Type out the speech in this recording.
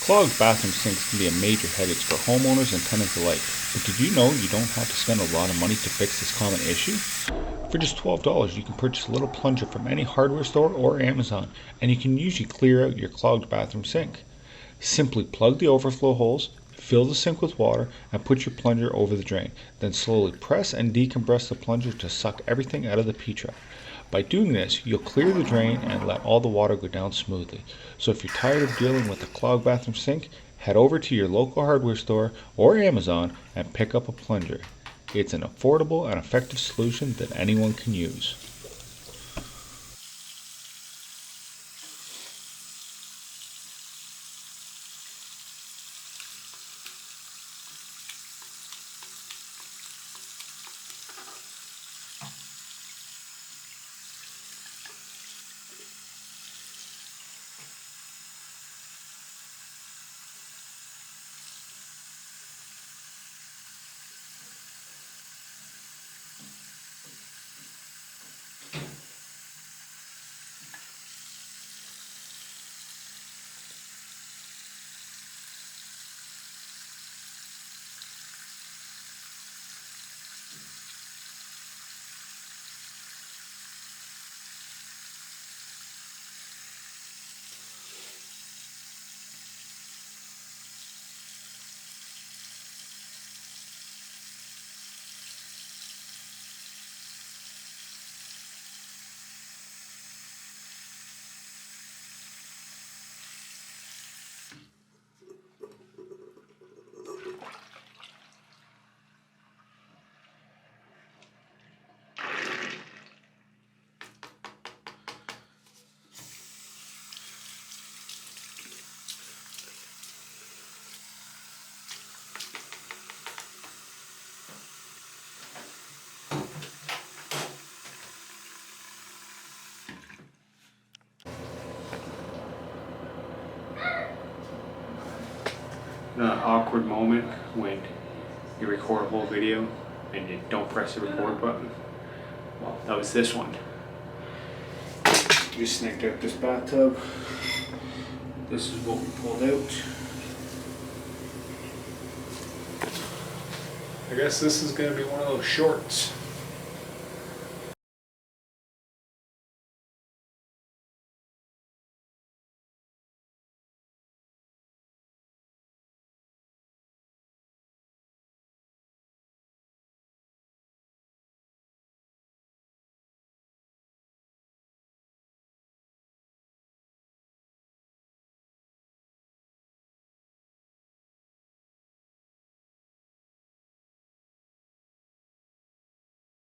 Clogged bathroom sinks can be a major headache for homeowners and tenants alike, but did you know you don't have to spend a lot of money to fix this common issue? For just $12, you can purchase a little plunger from any hardware store or Amazon, and you can usually clear out your clogged bathroom sink. Simply plug the overflow holes, fill the sink with water, and put your plunger over the drain. Then slowly press and decompress the plunger to suck everything out of the P-trap. By doing this, you'll clear the drain and let all the water go down smoothly. So if you're tired of dealing with a clogged bathroom sink, head over to your local hardware store or Amazon and pick up a plunger. It's an affordable and effective solution that anyone can use. The awkward moment when you record a whole video and you don't press the record button. Well, that was this one. Just snaked out this bathtub. This is what we pulled out. I guess this is going to be one of those shorts.